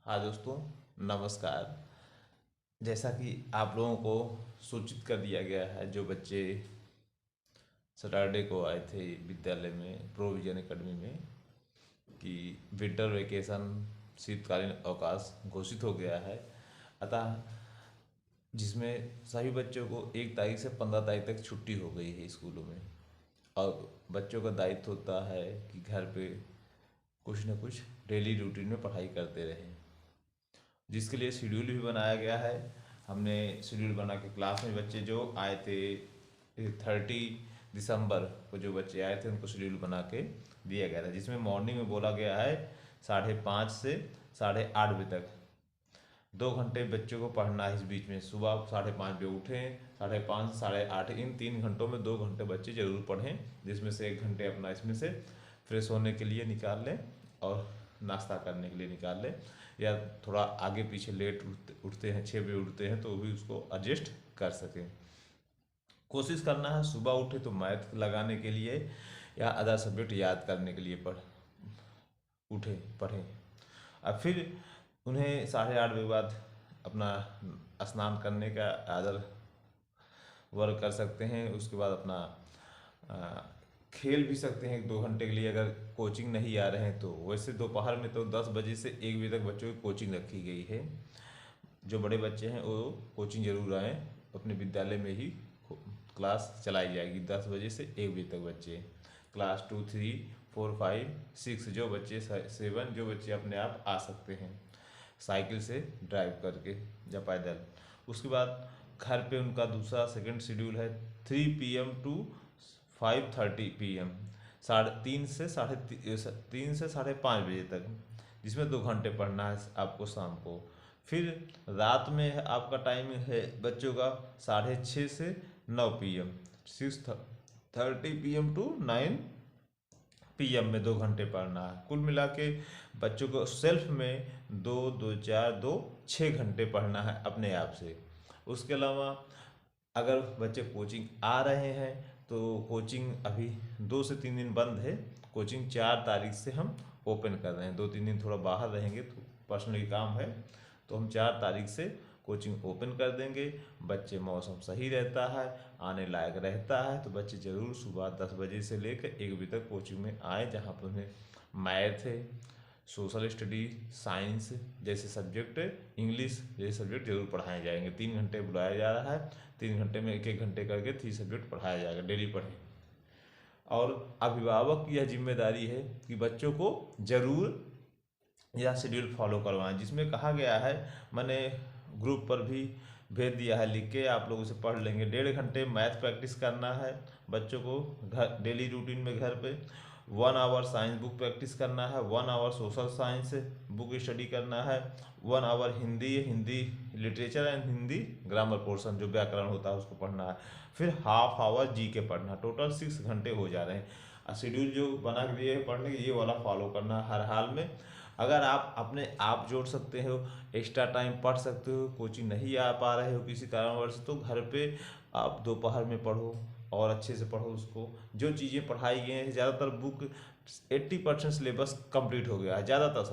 हाँ दोस्तों, नमस्कार। जैसा कि आप लोगों को सूचित कर दिया गया है, जो बच्चे सैटरडे को आए थे विद्यालय में प्रोविजन एकेडमी में, कि विंटर वेकेशन शीतकालीन अवकाश घोषित हो गया है। अतः जिसमें सभी बच्चों को 1 तारीख से 15 तारीख तक छुट्टी हो गई है स्कूलों में। और बच्चों का दायित्व होता है कि घर पे कुछ न कुछ डेली रूटीन में पढ़ाई करते रहें, जिसके लिए शेड्यूल भी बनाया गया है। हमने शेड्यूल बना के क्लास में बच्चे जो आए थे 30 दिसंबर को, जो बच्चे आए थे उनको शेड्यूल बना के दिया गया था, जिसमें मॉर्निंग में बोला गया है 5:30 से 8:30 बजे तक 2 घंटे बच्चों को पढ़ना है। इस बीच में सुबह 5:30 बजे उठें, 5:30 से 8:30 इन 3 घंटों में 2 घंटे बच्चे जरूर पढ़ें, जिसमें से 1 घंटे अपना इसमें से फ्रेश होने के लिए निकाल लें और नाश्ता करने के लिए निकाल लें, या थोड़ा आगे पीछे लेट उठते हैं, 6 बजे उठते हैं, तो भी उसको एडजस्ट कर सकें। कोशिश करना है सुबह उठे तो मैथ लगाने के लिए या अदर सब्जेक्ट याद करने के लिए उठे पढ़ें। अब फिर उन्हें 8:30 बजे बाद अपना स्नान करने का आदर वर्क कर सकते हैं। उसके बाद अपना आ, खेल भी सकते हैं 1-2 घंटे के लिए, अगर कोचिंग नहीं आ रहे हैं तो। वैसे दोपहर में तो 10 बजे से 1 बजे तक बच्चों की कोचिंग रखी गई है। जो बड़े बच्चे हैं वो कोचिंग जरूर आएँ, अपने विद्यालय में ही क्लास चलाई जाएगी। 10 बजे से 1 बजे तक बच्चे क्लास 2, 3, 4, 5, 6, जो बच्चे 7, जो बच्चे अपने आप आ सकते हैं साइकिल से ड्राइव करके या पैदल। उसके बाद घर पे उनका दूसरा सेकंड शेड्यूल है 3 PM टू 5:30 PM, 3 से 5:30 बजे तक, जिसमें 2 घंटे पढ़ना है आपको शाम को। फिर रात में आपका टाइम है बच्चों का 6:30 से 9 PM, 6:30 PM टू 9 PM में 2 घंटे पढ़ना है। कुल मिला के बच्चों को सेल्फ में 2, 2, 4, 2, 6 घंटे पढ़ना है अपने आप से। उसके अलावा अगर बच्चे कोचिंग आ रहे हैं तो कोचिंग अभी 2 से 3 दिन बंद है। कोचिंग 4 तारीख से हम ओपन कर रहे हैं। 2-3 दिन थोड़ा बाहर रहेंगे तो पर्सनली काम है, तो हम 4 तारीख से कोचिंग ओपन कर देंगे। बच्चे मौसम सही रहता है, आने लायक रहता है, तो बच्चे ज़रूर सुबह 10 बजे से लेकर 1 बजे तक कोचिंग में आए, जहाँ पर उन्हें मैथ है, सोशल स्टडी, साइंस जैसे सब्जेक्ट, इंग्लिश जैसे सब्जेक्ट जरूर पढ़ाए जाएंगे। 3 घंटे बुलाया जा रहा है, 3 घंटे में 1-1 घंटे करके 3 सब्जेक्ट पढ़ाया जाएगा, डेली पढ़ें। और अभिभावक की यह जिम्मेदारी है कि बच्चों को जरूर यह शेड्यूल फॉलो करवाएं, जिसमें कहा गया है, मैंने ग्रुप पर भी भेज दिया है लिख के, आप लोग उसे पढ़ लेंगे। 1.5 घंटे मैथ प्रैक्टिस करना है बच्चों को घर डेली रूटीन में। घर पे 1 आवर साइंस बुक प्रैक्टिस करना है, 1 hour social science book study करना है, 1 hour Hindi literature and Hindi grammar portion, जो व्याकरण होता है उसको पढ़ना है। फिर हाफ आवर जी के पढ़ना। टोटल 6 घंटे हो जा रहे हैं। शेड्यूल जो बना के दिए पढ़ने के, ये वाला फॉलो करना हर हाल में। अगर आप अपने आप जोड़ सकते हो, एक्स्ट्रा टाइम पढ़ सकते हो, कोचिंग नहीं आ पा रहे हो किसी कारणवश, तो घर पे आप दोपहर में पढ़ो और अच्छे से पढ़ो उसको। जो चीज़ें पढ़ाई गई हैं, ज़्यादातर बुक 80% सिलेबस कंप्लीट हो गया है ज़्यादातर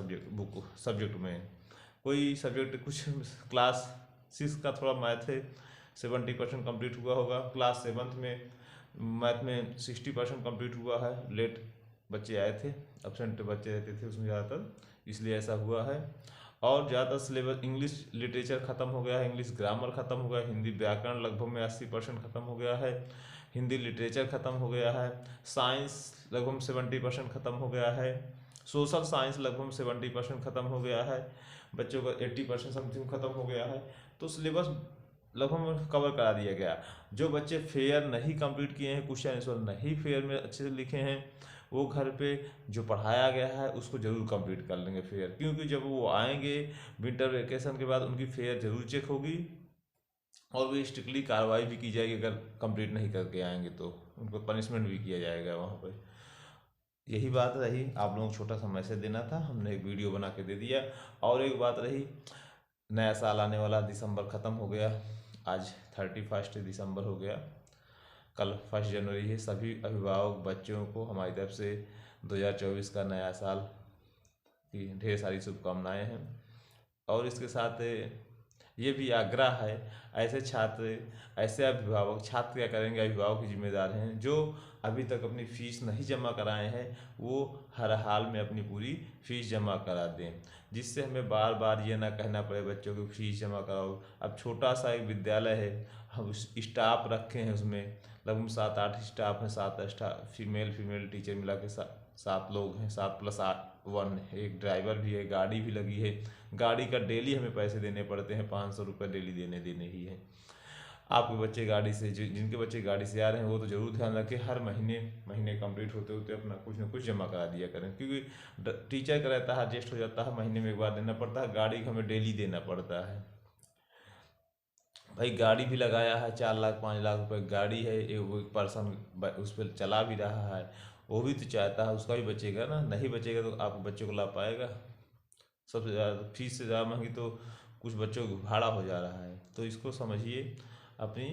सब्जेक्ट में। कोई सब्जेक्ट कुछ क्लास 6 का थोड़ा मैथ है, 70% कंप्लीट हुआ होगा। क्लास 7th में मैथ में 60% कंप्लीट हुआ है। लेट बच्चे आए थे, एब्सेंट बच्चे रहते थे उसमें ज़्यादातर, इसलिए ऐसा हुआ है। और ज़्यादा सिलेबस इंग्लिश लिटरेचर ख़त्म हो गया है, इंग्लिश ग्रामर ख़त्म हो गया है, हिंदी व्याकरण लगभग में 80% ख़त्म हो गया है, हिंदी लिटरेचर ख़त्म हो गया है, साइंस लगभग 70% ख़त्म हो गया है, सोशल साइंस लगभग 70% ख़त्म हो गया है, बच्चों का 80% समथिंग ख़त्म हो गया है। तो सिलेबस लगभग कवर करा दिया गया। जो बच्चे फेयर नहीं कंप्लीट किए हैं, क्वेश्चन आंसर नहीं फेयर में अच्छे से लिखे हैं, वो घर पे जो पढ़ाया गया है उसको ज़रूर कंप्लीट कर लेंगे फेयर। क्योंकि जब वो आएंगे विंटर वेकेशन के बाद, उनकी फेयर ज़रूर चेक होगी और वो स्ट्रिक्टली कार्रवाई भी की जाएगी। अगर कंप्लीट नहीं करके आएंगे तो उनको पनिशमेंट भी किया जाएगा वहाँ पर। यही बात रही, आप लोगों को छोटा सा मैसेज देना था, हमने एक वीडियो बना के दे दिया। और एक बात रही, नया साल आने वाला, दिसंबर ख़त्म हो गया, आज 31 दिसंबर हो गया, कल 1 जनवरी है। सभी अभिभावक बच्चों को हमारी तरफ से 2024 का नया साल की ढेर सारी शुभकामनाएं हैं। और इसके साथ ये भी आग्रह है, ऐसे छात्र, ऐसे अभिभावक, छात्र क्या करेंगे, अभिभावक की जिम्मेदार हैं, जो अभी तक अपनी फीस नहीं जमा कराए हैं वो हर हाल में अपनी पूरी फीस जमा करा दें, जिससे हमें बार बार ये ना कहना पड़े बच्चों की फीस जमा कराओ। अब छोटा सा एक विद्यालय है, हम स्टाफ रखे हैं उसमें लगभग 7-8 स्टाफ हैं, 7 स्टाफ फीमेल टीचर मिला के 7 लोग हैं, 7+1, एक ड्राइवर भी है, गाड़ी भी लगी है। गाड़ी का डेली हमें पैसे देने पड़ते हैं, 500 रुपये डेली देने ही है। आपके बच्चे गाड़ी से, जिनके बच्चे गाड़ी से आ रहे हैं वो तो ज़रूर ध्यान रखें, हर महीने कंप्लीट होते होते अपना कुछ ना कुछ जमा करा दिया करें, क्योंकि टीचर का रहता है एडजस्ट हो जाता है, महीने में एक बार देना पड़ता है, गाड़ी का हमें डेली देना पड़ता है। भाई गाड़ी भी लगाया है, 4 लाख 5 लाख रुपए गाड़ी है, एक पर्सन उस पर चला भी रहा है, वो भी तो चाहता है उसका भी बचेगा ना, नहीं बचेगा तो आप बच्चों को ला पाएगा। सबसे ज़्यादा फीस से ज़्यादा महंगी तो कुछ बच्चों को भाड़ा हो जा रहा है, तो इसको समझिए अपनी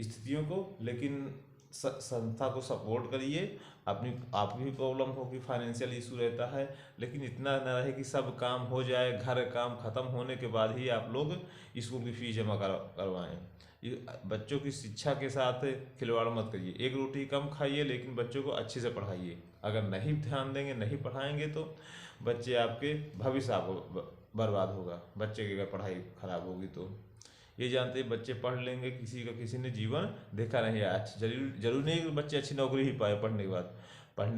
स्थितियों को, लेकिन संस्था को सपोर्ट करिए। अपनी आपकी भी प्रॉब्लम होगी, फाइनेंशियल इशू रहता है, लेकिन इतना ना रहे कि सब काम हो जाए, घर काम खत्म होने के बाद ही आप लोग स्कूल की फीस जमा करवाएं। ये बच्चों की शिक्षा के साथ खिलवाड़ मत करिए, एक रोटी कम खाइए लेकिन बच्चों को अच्छे से पढ़ाइए। अगर नहीं ध्यान देंगे, नहीं पढ़ाएंगे तो बच्चे आपके भविष्य आपको बर्बाद होगा, बच्चे की अगर पढ़ाई खराब होगी तो। ये जानते हैं बच्चे पढ़ लेंगे, किसी ने जीवन देखा नहीं है, जरूर नहीं कि बच्चे अच्छी नौकरी ही पाए पढ़ने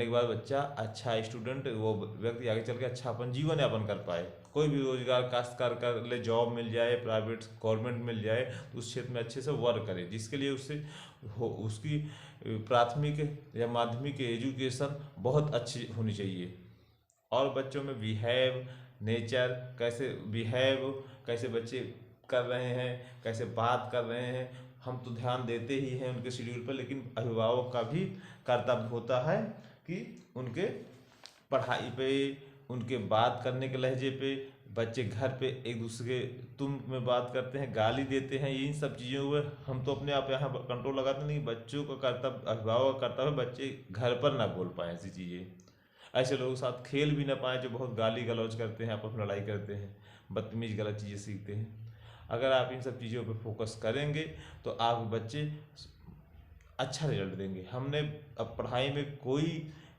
के बाद बच्चा अच्छा स्टूडेंट, वो व्यक्ति आगे चल के अच्छा अपन जीवन यापन कर पाए, कोई भी रोजगार काश्तकार कर ले, जॉब मिल जाए, प्राइवेट गवर्नमेंट मिल जाए तो उस क्षेत्र में अच्छे से वर्क करे, जिसके लिए उसकी प्राथमिक या माध्यमिक एजुकेशन बहुत अच्छी होनी चाहिए। और बच्चों में नेचर कैसे बच्चे कर रहे हैं, कैसे बात कर रहे हैं, हम तो ध्यान देते ही हैं उनके शेड्यूल पर, लेकिन अभिभावक का भी कर्तव्य होता है कि उनके पढ़ाई पे, उनके बात करने के लहजे पे, बच्चे घर पे एक दूसरे के तुम में बात करते हैं, गाली देते हैं, इन सब चीज़ों पर हम तो अपने आप यहाँ कंट्रोल लगाते नहीं, बच्चों का कर्तव्य, अभिभावक का कर्तव्य बच्चे घर पर ना बोल पाए ऐसी चीज़ें, ऐसे लोगों के साथ खेल भी ना पाए जो बहुत गाली गलौज करते हैं, आपस में लड़ाई करते हैं, बदतमीज गलत चीज़ें सीखते हैं। अगर आप इन सब चीज़ों पर फोकस करेंगे तो आप बच्चे अच्छा रिजल्ट देंगे। हमने अब पढ़ाई में कोई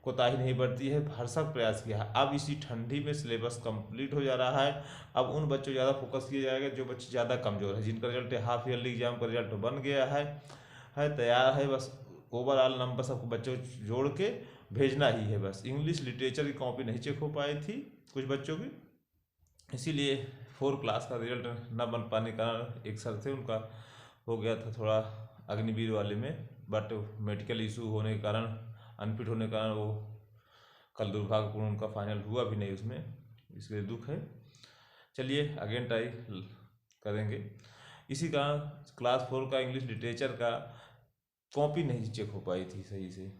कोताही नहीं बरती है, भरसक प्रयास किया है। अब इसी ठंडी में सिलेबस कंप्लीट हो जा रहा है, अब उन बच्चों पर ज़्यादा फोकस किया जाएगा जो बच्चे ज़्यादा कमज़ोर है, जिनका रिजल्ट हाफ ईयरली एग्जाम का रिजल्ट बन गया है तैयार है, बस ओवरऑल नंबर सबको बच्चों जोड़ के भेजना ही है बस। इंग्लिश लिटरेचर की कॉपी नहीं चेक हो पाई थी कुछ बच्चों की, इसीलिए 4 क्लास का रिजल्ट न बन पाने का एक सर थे उनका हो गया था थोड़ा अग्निवीर वाले में, बट मेडिकल इशू होने के कारण, अनफिट होने के कारण वो कल दुर्भाग्यपूर्ण उनका फाइनल हुआ भी नहीं उसमें, इसलिए दुख है। चलिए अगेन ट्राई करेंगे। इसी का क्लास 4 का इंग्लिश लिटरेचर का कॉपी नहीं चेक हो पाई थी सही से,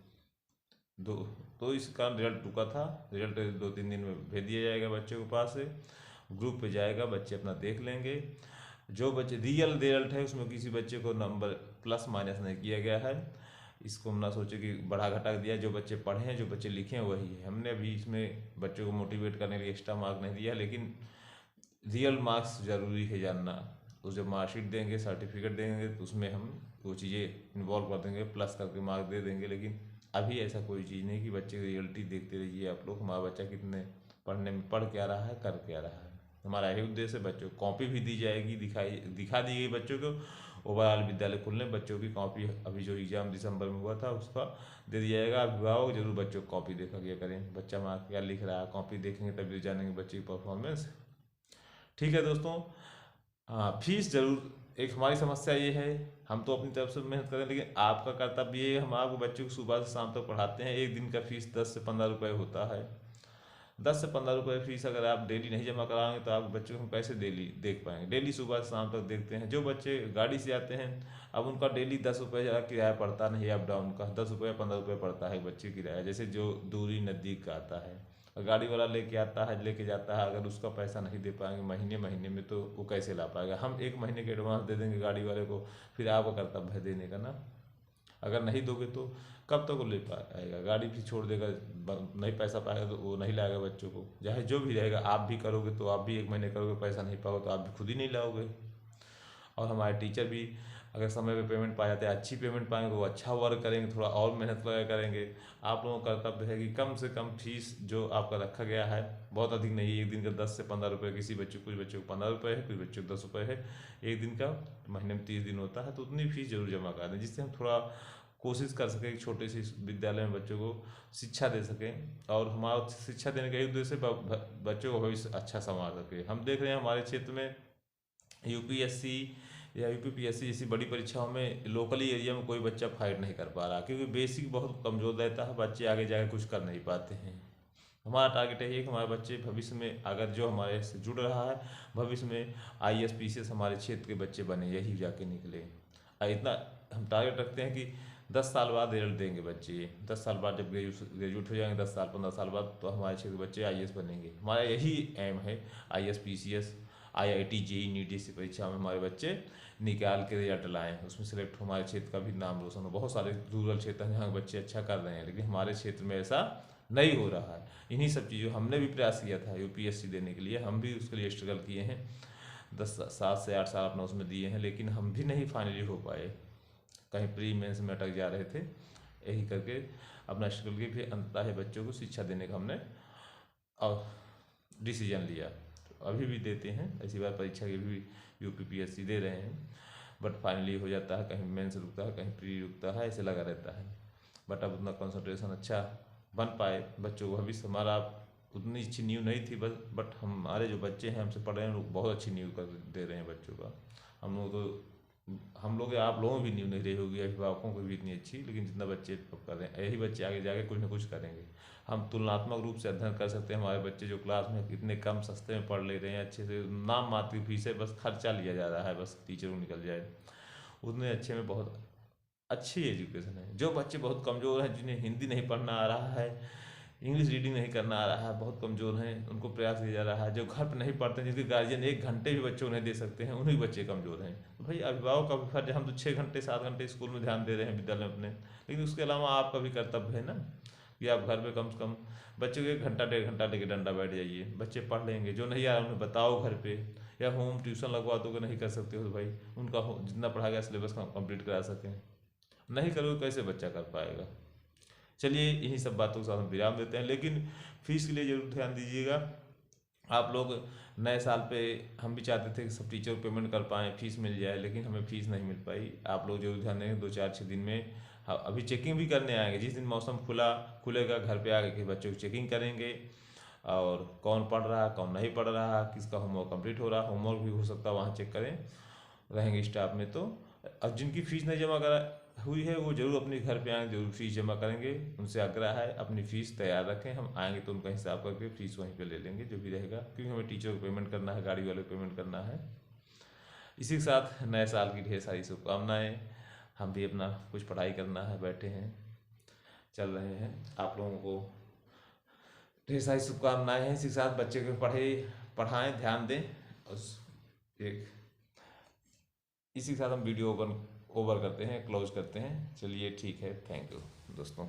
दो तो इस कारण रिजल्ट रुका था। रिजल्ट 2-3 दिन में भेज दिया जाएगा बच्चों के पास से, ग्रुप पे जाएगा, बच्चे अपना देख लेंगे। जो बच्चे रियल रिजल्ट है उसमें किसी बच्चे को नंबर प्लस माइनस नहीं किया गया है, इसको हम ना सोचे कि बढ़ा घटा दिया, जो बच्चे पढ़े हैं, जो बच्चे लिखे हैं वही है। हमने अभी इसमें बच्चों को मोटिवेट करने के लिए एक्स्ट्रा मार्क नहीं दिया, लेकिन रियल मार्क्स ज़रूरी है जानना। तो जब मार्कशीट देंगे, सर्टिफिकेट देंगे तो उसमें हम वो चीज़ें इन्वॉल्व कर देंगे, प्लस करके मार्क दे देंगे। लेकिन अभी ऐसा कोई चीज़ नहीं कि बच्चे की रियलिटी देखते रहिए आप लोग, हमारा बच्चा कितने पढ़ने में पढ़ क्या रहा है, कर क्या रहा है। हमारा यही उद्देश्य है। बच्चों को कॉपी भी दी जाएगी, दिखा दी गई बच्चों को। ओवरऑल विद्यालय खुलने बच्चों की कॉपी, अभी जो एग्जाम दिसंबर में हुआ था उसका दे दिया जाएगा। अभिभावक जरूर बच्चों को कॉपी देखा गया करें, बच्चा वहाँ क्या लिख रहा है, कॉपी देखेंगे तभी जानेंगे बच्चे की परफॉर्मेंस। ठीक है दोस्तों, हाँ फीस जरूर एक हमारी समस्या ये है, हम तो अपनी तरफ से मेहनत करें, लेकिन आपका कर्तव्य ये है, हम आपको बच्चों को सुबह से शाम तक पढ़ाते हैं। एक दिन का फीस 10 से 15 रुपये होता है। 10 से 15 रुपये फीस अगर आप डेली नहीं जमा कराएंगे तो आप बच्चों को कैसे डेली देख पाएंगे। डेली सुबह से शाम तक देखते हैं। जो बच्चे गाड़ी से आते हैं, अब उनका डेली 10 रुपये ज़्यादा किराया पड़ता नहीं, अप डाउन का 10 रुपये 15 रुपये पड़ता है बच्चे किराया, जैसे जो दूरी नज़दीक का आता है। गाड़ी वाला लेके आता है, लेके जाता है, अगर उसका पैसा नहीं दे पाएंगे महीने महीने में तो वो कैसे ला पाएगा। हम 1 महीने के एडवांस दे देंगे गाड़ी वाले को, फिर आपका कर्तव्य है देने का ना। अगर नहीं दोगे तो कब तक वो ले पाएगा, गाड़ी भी छोड़ देगा, नहीं पैसा पाएगा तो वो नहीं लाएगा बच्चों को, चाहे जो भी रहेगा। आप भी करोगे तो आप भी 1 महीने करोगे, पैसा नहीं पाओगे तो आप भी खुद ही नहीं लाओगे। और हमारे टीचर भी अगर समय पे पेमेंट पा जाते हैं, अच्छी पेमेंट पाएंगे तो वो अच्छा वर्क करेंगे, थोड़ा और मेहनत लगा करेंगे। आप लोगों का कर्तव्य है कि कम से कम फीस जो आपका रखा गया है, बहुत अधिक नहीं, एक दिन का 10 से 15 रुपये, किसी बच्चे कुछ बच्चों को 15 रुपये है, कुछ बच्चों को 10 रुपये है एक दिन का, महीने में 30 दिन होता है, तो उतनी फीस जरूर जमा कर दें, जिससे हम थोड़ा कोशिश कर सकें कि छोटे से विद्यालय में बच्चों को शिक्षा दे सकें। और हमारा शिक्षा देने का यही उद्देश्य है बच्चों का भविष्य अच्छा संवार सके। हम देख रहे हैं हमारे क्षेत्र में यूपीएससी या यूपीपीएससी जैसी बड़ी परीक्षाओं में लोकली एरिया में कोई बच्चा फाइट नहीं कर पा रहा, क्योंकि बेसिक बहुत कमज़ोर रहता है, बच्चे आगे जाकर कुछ कर नहीं पाते हैं। हमारा टारगेट है कि हमारे बच्चे भविष्य में अगर जो हमारे से जुड़ रहा है, भविष्य में आईएएस पीसीएस हमारे क्षेत्र के बच्चे बने, यही जाके निकले। इतना हम टारगेट रखते हैं कि 10 साल बाद रिजल्ट देंगे बच्चे, 10 साल बाद जब ग्रेजुएट हो जाएंगे, 10 साल 15 साल बाद, तो हमारे क्षेत्र के बच्चे आईएएस बनेंगे। हमारा यही एम है, IAS PCS IIT JEE NEET जैसी परीक्षा में हमारे बच्चे निकाल के रिजल्ट लाएँ, उसमें सेलेक्ट हमारे क्षेत्र का भी नाम रोशन हो। बहुत सारे रूरल क्षेत्र हैं जहाँ बच्चे अच्छा कर रहे हैं, लेकिन हमारे क्षेत्र में ऐसा नहीं हो रहा है। इन्हीं सब चीज़ों हमने भी प्रयास किया था यूपीएससी देने के लिए, हम भी उसके लिए स्ट्रगल किए हैं, 7 से 8 साल अपना उसमें दिए हैं, लेकिन हम भी नहीं फाइनली हो पाए, कहीं प्री मेंस में अटक जा रहे थे। यही करके अपना स्ट्रगल की, फिर अंततः है बच्चों को शिक्षा देने का हमने और डिसीजन लिया। तो अभी भी देते हैं, ऐसी बार परीक्षा की भी यूपीपीएससी दे रहे हैं, बट फाइनली हो जाता है, कहीं मेंस रुकता है, कहीं प्री रुकता है, ऐसे लगा रहता है। बट अब उतना कंसंट्रेशन अच्छा बन पाए बच्चों को, भविष्य हमारा उतनी अच्छी नींव नहीं थी बस, बट हमारे जो बच्चे हैं हमसे पढ़ रहे हैं लोग बहुत अच्छी नींव कर दे रहे हैं बच्चों का। हम लोग या आप लोगों की नींव नहीं रही होगी, अभिभावकों को भी इतनी अच्छी, लेकिन जितना बच्चे कर रहे हैं, यही बच्चे आगे जाके कुछ ना कुछ करेंगे। हम तुलनात्मक रूप से अध्ययन कर सकते हैं, हमारे बच्चे जो क्लास में इतने कम सस्ते में पढ़ ले रहे हैं, अच्छे से नाम मात्र की फीस है, बस खर्चा लिया जा रहा है, बस टीचर को निकल जाए, उतने अच्छे में बहुत अच्छी एजुकेशन है। जो बच्चे बहुत कमज़ोर हैं, जिन्हें हिंदी नहीं पढ़ना आ रहा है, इंग्लिश रीडिंग नहीं करना आ रहा है, बहुत कमज़ोर हैं, उनको प्रयास किया जा रहा है। जो घर पर नहीं पढ़ते हैं, जिनके गार्जियन 1 घंटे भी बच्चों नहीं दे सकते हैं, उन्हीं बच्चे कमज़ोर हैं। तो भाई अभिभावक का भी फर्ज है, हम तो 6 घंटे 7 घंटे स्कूल में ध्यान दे रहे हैं विद्यालय में अपने, लेकिन उसके अलावा आपका भी कर्तव्य है ना कि आप घर पर कम से कम बच्चों को 1 घंटा 1.5 घंटा लेके डंडा बैठ जाइए, बच्चे पढ़ लेंगे। जो नहीं आ रहा उन्हें बताओ घर पे, या होम ट्यूशन लगवा दो, नहीं कर सकते हो तो भाई उनका जितना पढ़ा गया सिलेबस कंप्लीट करा सकें। नहीं करोगे कैसे बच्चा कर पाएगा। चलिए इन्हीं सब बातों के साथ हम विराम देते हैं, लेकिन फीस के लिए जरूर ध्यान दीजिएगा। आप लोग नए साल पे हम भी चाहते थे कि सब टीचर को पेमेंट कर पाएँ, फीस मिल जाए, लेकिन हमें फीस नहीं मिल पाई। आप लोग जरूर ध्यान देंगे, 2-4-6 दिन में अभी चेकिंग भी करने आएंगे, जिस दिन मौसम खुलेगा घर पे आके के बच्चों की चेकिंग करेंगे, और कौन पढ़ रहा कौन नहीं पढ़ रहा, किसका होमवर्क कंप्लीट हो रहा, होमवर्क भी हो सकता है वहाँ चेक करें, रहेंगे स्टाफ में। तो अब जिनकी फ़ीस नहीं जमा करा हुई है वो जरूर अपने घर पे आएंगे, जरूर फीस जमा करेंगे। उनसे आग्रह है अपनी फ़ीस तैयार रखें, हम आएंगे तो उनका हिसाब करके फ़ीस वहीं पे ले लेंगे जो भी रहेगा, क्योंकि हमें टीचर को पेमेंट करना है, गाड़ी वाले को पेमेंट करना है। इसी के साथ नए साल की ढेर सारी शुभकामनाएँ। हम भी अपना कुछ पढ़ाई करना है, बैठे हैं, चल रहे हैं। आप लोगों को ढेर सारी शुभकामनाएँ हैं। इसी के साथ बच्चे को पढ़ाएँ, ध्यान दें। उस एक इसी के साथ हम वीडियो ओवर करते हैं, क्लोज करते हैं। चलिए ठीक है, थैंक यू दोस्तों।